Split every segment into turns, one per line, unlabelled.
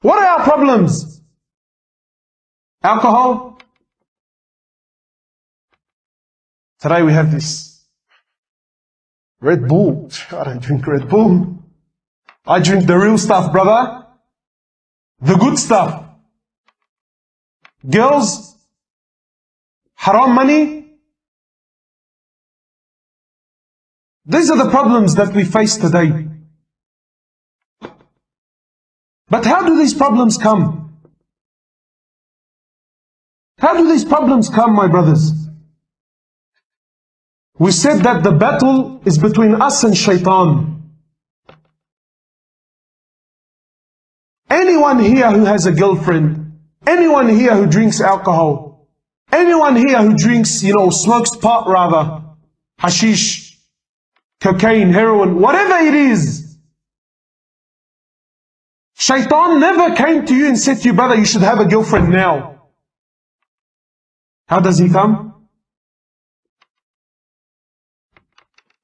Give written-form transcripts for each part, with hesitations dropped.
What are our problems? Alcohol. Today we have this Red Bull. I don't drink Red Bull. I drink the real stuff, brother. The good stuff. Girls, haram money. These are the problems that we face today. But how do these problems come? How do these problems come, my brothers? We said that the battle is between us and Shaitan. Anyone here who has a girlfriend, anyone here who drinks alcohol, anyone here who drinks, smokes pot rather, hashish, cocaine, heroin, whatever it is, Shaitan never came to you and said to you, brother, you should have a girlfriend now. How does he come?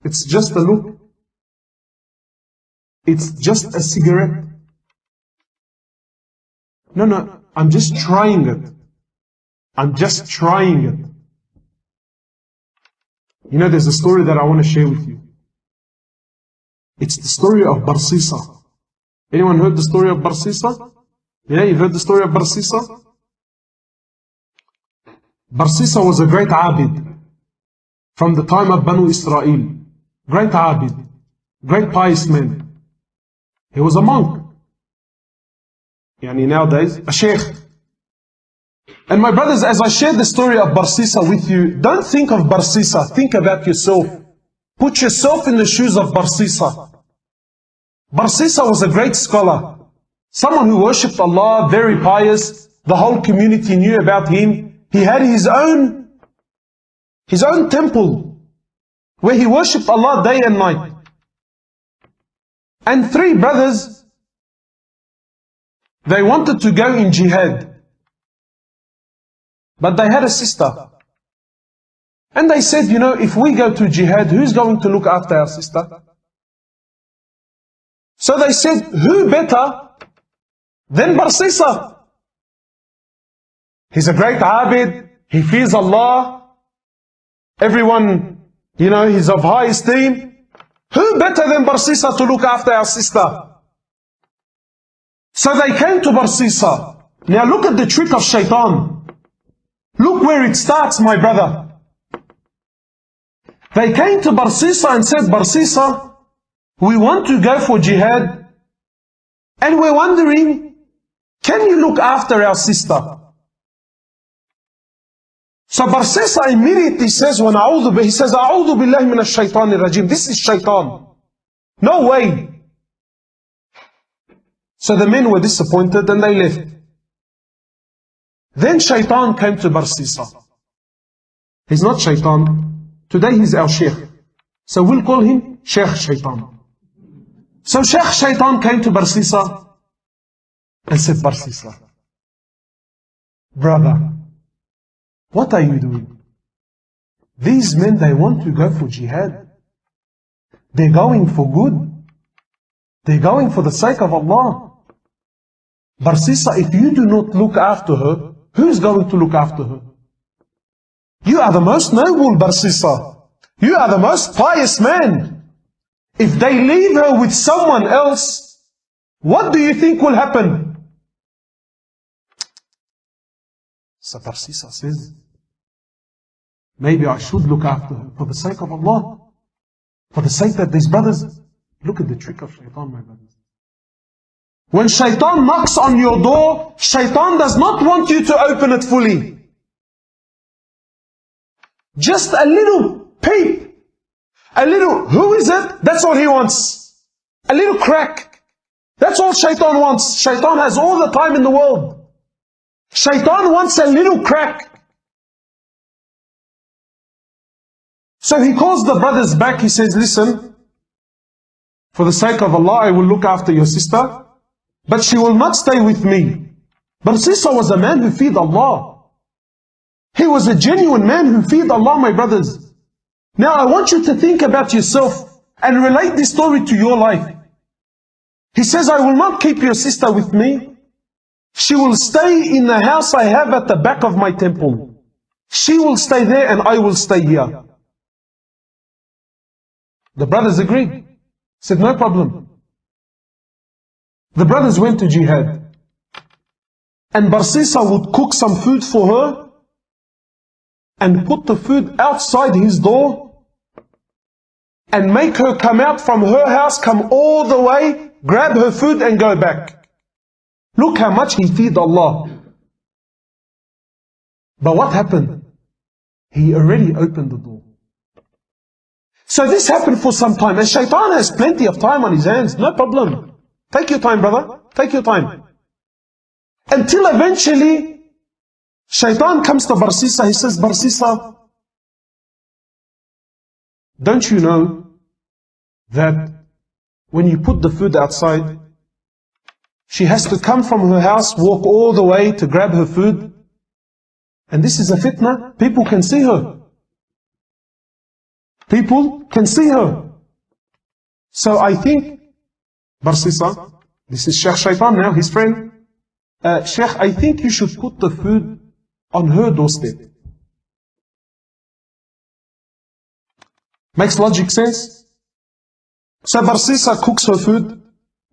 It's just a look. It's just a cigarette. No, I'm just trying it. I'm just trying it. There's a story that I want to share with you. It's the story of Barsisa. Anyone heard the story of Barsisa? Yeah, you've heard the story of Barsisa? Barsisa was a great abid from the time of Bani Israel. Great abid, great pious man. He was a monk. Nowadays, a sheikh. And my brothers, as I share the story of Barsisa with you, don't think of Barsisa, think about yourself. Put yourself in the shoes of Barsisa. Barsisa was a great scholar, someone who worshipped Allah, very pious. The whole community knew about him. He had his own temple where he worshipped Allah day and night. And 3 brothers, they wanted to go in Jihad, but they had a sister. And they said, if we go to Jihad, who's going to look after our sister? So they said, who better than Barsisa? He's a great abid, he fears Allah, everyone, he's of high esteem. Who better than Barsisa to look after our sister? So they came to Barsisa. Now look at the trick of Shaitan. Look where it starts, my brother. They came to Barsisa and said, Barsisa, we want to go for Jihad, and we're wondering, can you look after our sister? So Barsisa immediately says, he says, A'udhu billahi minash shaitanir rajim. This is Shaitan. No way. So the men were disappointed and they left. Then Shaitan came to Barsisa. He's not Shaitan. Today he's our Sheikh. So we'll call him Sheikh Shaitan. So Sheikh Shaitan came to Barsisa and said, Barsisa, brother, what are you doing? These men, they want to go for Jihad. They're going for good. They're going for the sake of Allah. Barsisa, if you do not look after her, who's going to look after her? You are the most noble, Barsisa. You are the most pious man. If they leave her with someone else, what do you think will happen? So Barsisa says, maybe I should look after her for the sake of Allah. For the sake that these brothers, look at the trick of Shaitan, my brothers. When Shaitan knocks on your door, Shaitan does not want you to open it fully. Just a little peep. A little, who is it? That's all he wants. A little crack. That's all Shaitan wants. Shaitan has all the time in the world. Shaitan wants a little crack. So he calls the brothers back. He says, listen, for the sake of Allah, I will look after your sister, but she will not stay with me. Barsisa was a man who feared Allah. He was a genuine man who feared Allah, my brothers. Now I want you to think about yourself and relate this story to your life. He says, I will not keep your sister with me, She will stay in the house I have at the back of my temple. She will stay there and I will stay here. The brothers agreed. Said, no problem. The brothers went to Jihad. And Barsisa would cook some food for her and put the food outside his door and make her come out from her house, come all the way, grab her food and go back. Look how much he feared Allah. But what happened? He already opened the door. So this happened for some time. And Shaitan has plenty of time on his hands. No problem. Take your time, brother. Take your time. Until eventually, Shaitan comes to Barsisa. He says, Barsisa, don't you know that when you put the food outside, she has to come from her house, walk all the way to grab her food? And this is a fitnah. People can see her. People can see her. So I think, Barsisa, this is Sheikh Shaitan now, his friend. Sheikh, I think you should put the food on her doorstep. Makes logic sense? So Barsisa cooks her food,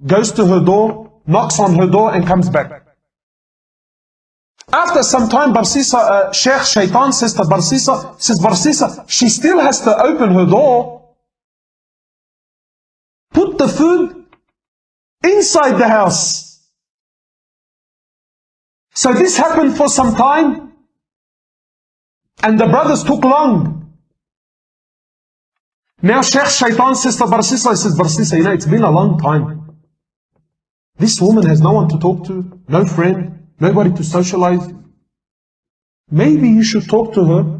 goes to her door, knocks on her door and comes back. After some time, Barsisa, Sheikh Shaitan says to Barsisa, she still has to open her door. Put the food inside the house. So this happened for some time, and the brothers took long. Now Sheikh Shaitan says to Barsisa, he says, Barsisa, you know, it's been a long time. This woman has no one to talk to, no friend, nobody to socialize. Maybe you should talk to her.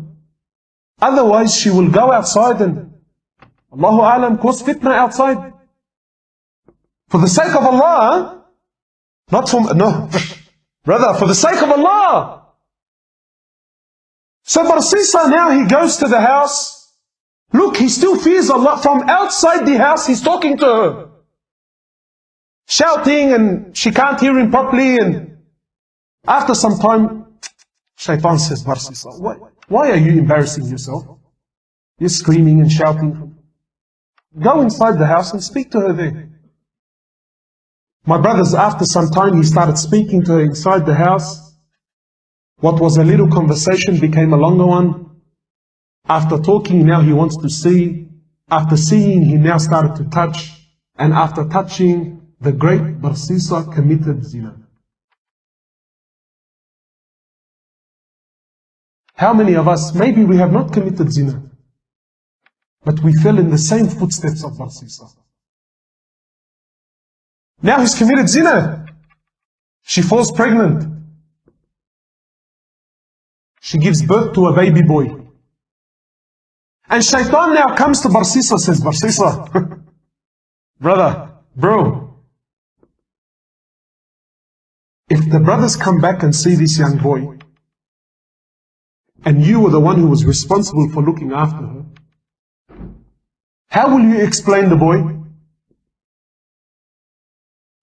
Otherwise she will go outside and, Allahu Alam, cause fitnah outside. For the sake of Allah, not for, no, brother, for the sake of Allah. So Barsisa now, he goes to the house. Look, he still fears Allah. From outside the house, he's talking to her. Shouting, and she can't hear him properly. And after some time, Shaitan says, Barsisa, why are you embarrassing yourself? You're screaming and shouting. Go inside the house and speak to her there. My brothers, after some time, he started speaking to her inside the house. What was a little conversation became a longer one. After talking, now he wants to see. After seeing, he now started to touch. And after touching, the great Barsisa committed zina. How many of us, maybe we have not committed zina, but we fell in the same footsteps of Barsisa. Now he's committed zina. She falls pregnant. She gives birth to a baby boy. And Shaitan now comes to Barsisa, says, Barsisa, bro, if the brothers come back and see this young boy, and you were the one who was responsible for looking after her, how will you explain the boy?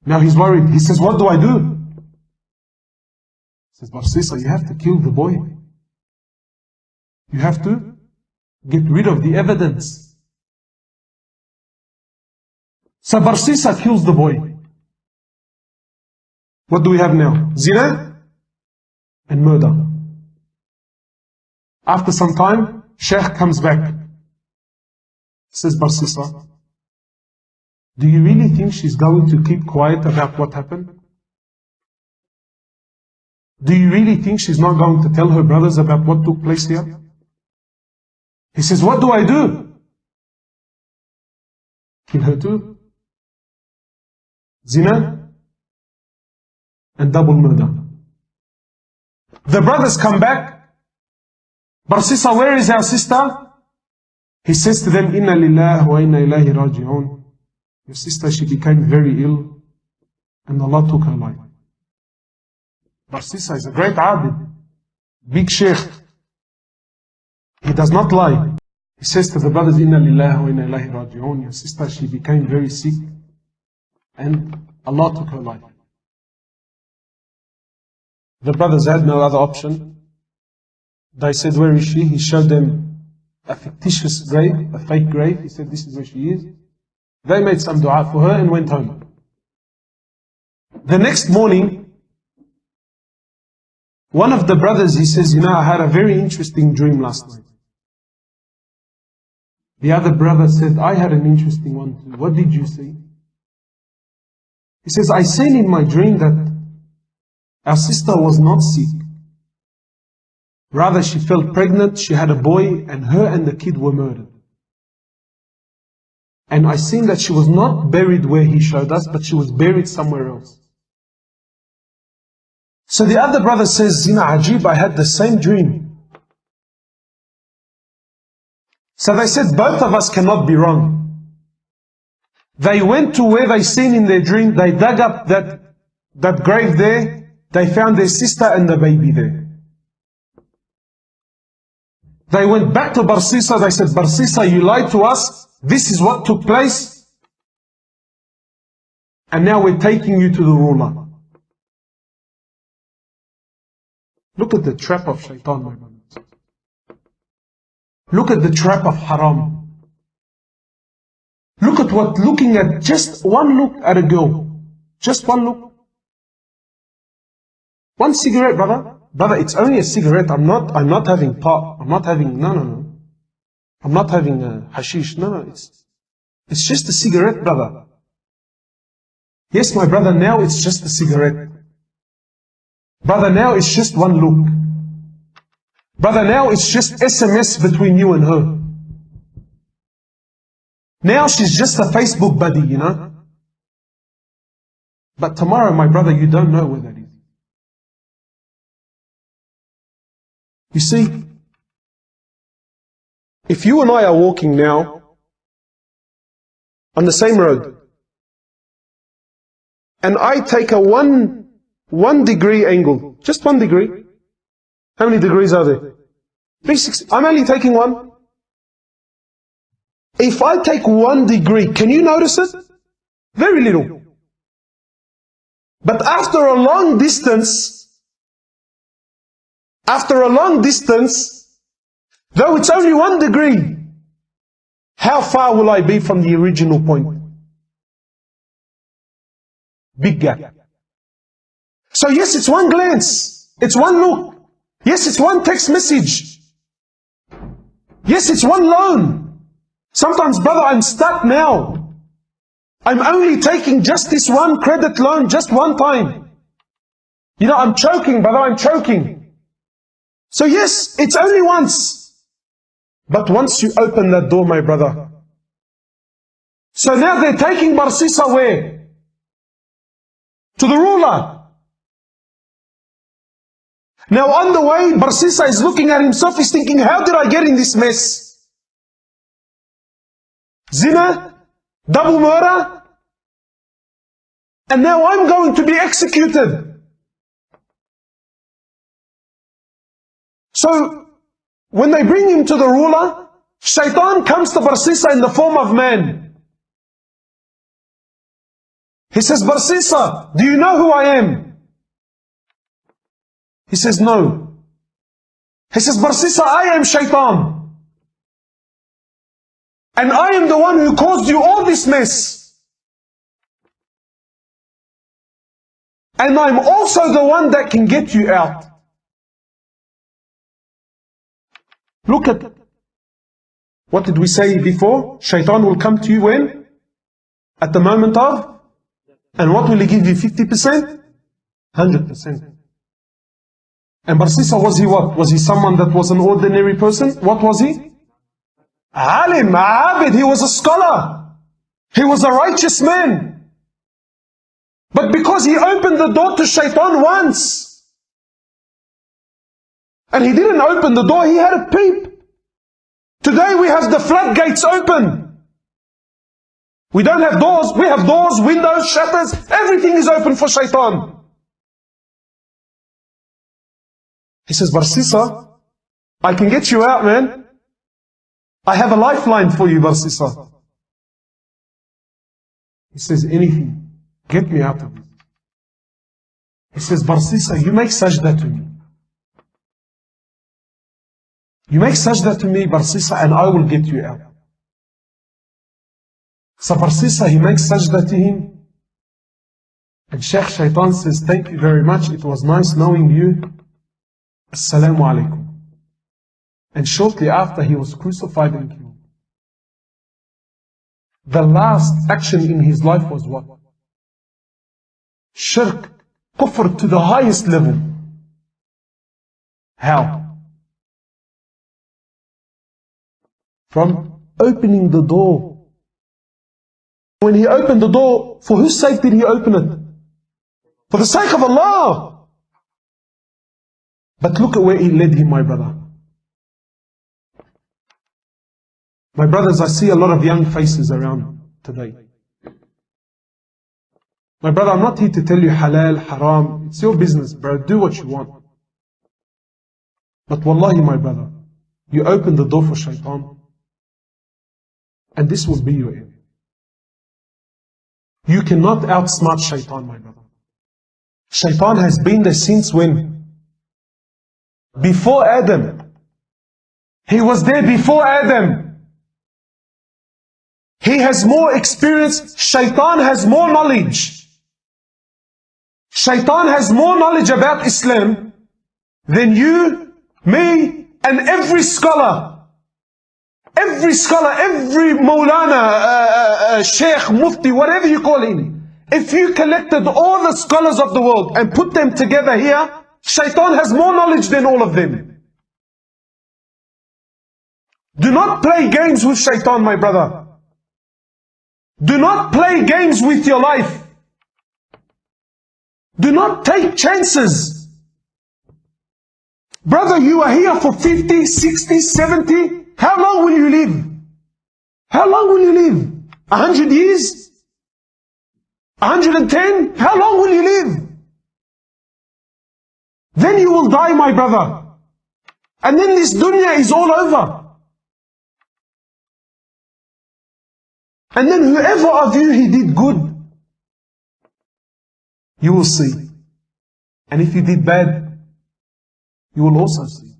Now he's worried. He says, what do I do? He says, Barsisa, you have to kill the boy. You have to get rid of the evidence. So Barsisa kills the boy. What do we have now? Zina and murder. After some time, Sheikh comes back. Says, Barsisa, do you really think she's going to keep quiet about what happened? Do you really think she's not going to tell her brothers about what took place here? He says, what do I do? Kill her too. Zina and double murder. The brothers come back. Barsisa, where is our sister? He says to them, Inna lillahi wa inna ilayhi raji'un. Your sister, she became very ill, and Allah took her life. Barsisa is a great abid, big sheikh. He does not lie. He says to the brothers, Inna lillahi wa inna ilayhi raji'un. Your sister, she became very sick, and Allah took her life. The brothers had no other option. They said, where is she? He showed them a fictitious grave, a fake grave. He said, this is where she is. They made some dua for her and went home. The next morning, one of the brothers, he says, I had a very interesting dream last night. The other brother said, I had an interesting one too. What did you see? He says, I seen in my dream that our sister was not sick. Rather, she fell pregnant, she had a boy, and her and the kid were murdered. And I seen that she was not buried where he showed us, but she was buried somewhere else. So the other brother says, Ajib, I had the same dream. So they said, both of us cannot be wrong. They went to where they seen in their dream, they dug up that grave there, they found their sister and the baby there. They went back to Barsisa, they said, Barsisa, you lied to us, this is what took place, and now we're taking you to the ruler. Look at the trap of Shaitan, my brothers. Look at the trap of haram. Look at looking at just one look at a girl. Just one look. One cigarette, brother. Brother, it's only a cigarette. I'm not having pot. I'm not having, no. I'm not having hashish. No. It's just a cigarette, brother. Yes, my brother, now it's just a cigarette. Brother, now it's just one look. Brother, now it's just SMS between you and her. Now she's just a Facebook buddy, But tomorrow, my brother, you don't know where that is. You see, if you and I are walking now on the same road, and I take a one degree angle, just 1 degree. How many degrees are there? 360. I'm only taking one. If I take 1 degree, can you notice it? Very little. But after a long distance, though it's only 1 degree, how far will I be from the original point? Big gap. So yes, it's one glance. It's one look. Yes, it's one text message. Yes, it's one loan. Sometimes, brother, I'm stuck now. I'm only taking just this one credit loan just one time. I'm choking, brother, I'm choking. So yes, it's only once. But once you open that door, my brother. So now they're taking Barsisa where? To the ruler. Now on the way, Barsisa is looking at himself, he's thinking, how did I get in this mess? Zina, double murder, and now I'm going to be executed. So, when they bring him to the ruler, Shaitan comes to Barsisa in the form of man. He says, Barsisa, do you know who I am? He says, no. He says, Barsisa, I am Shaitan. And I am the one who caused you all this mess. And I'm also the one that can get you out. Look at, what did we say before? Shaitan will come to you when? At the moment of? And what will he give you? 50%? 100%. And Barsisa, was he what? Was he someone that was an ordinary person? What was he? Alim, Abid, he was a scholar. He was a righteous man. But because he opened the door to Shaitan once, and he didn't open the door, he had a peep. Today we have the floodgates open. We don't have doors, we have doors, windows, shutters, everything is open for Shaitan. He says, Barsisa, I can get you out, man. I have a lifeline for you, Barsisa. He says, anything. Get me out of this. He says, Barsisa, you make sajda to me. You make sajda to me, Barsisa, and I will get you out. So Barsisa, he makes sajda to him. And Sheikh Shaitan says, thank you very much. It was nice knowing you. Assalamu alaikum. And shortly after, he was crucified and killed. The last action in his life was what? Shirk, kufr to the highest level. How? From opening the door. When he opened the door, for whose sake did he open it? For the sake of Allah. But look at where he led him, my brother. My brothers, I see a lot of young faces around today. My brother, I'm not here to tell you halal, haram. It's your business, bro. Do what you want. But wallahi, my brother, you open the door for Shaitan, and this will be your end. You cannot outsmart Shaitan, my brother. Shaitan has been there since when? Before Adam. He was there before Adam. He has more experience. Shaitan has more knowledge. Shaitan has more knowledge about Islam than you, me, and every scholar. Every scholar, every Maulana, Sheikh, Mufti, whatever you call him. If you collected all the scholars of the world and put them together here, Shaitan has more knowledge than all of them. Do not play games with Shaitan, my brother. Do not play games with your life. Do not take chances. Brother, you are here for 50, 60, 70. How long will you live? How long will you live? 100 years? 110? How long will you live? Then you will die, my brother. And then this dunya is all over. And then whoever of you he did good, you will see. And if he did bad, you will also see.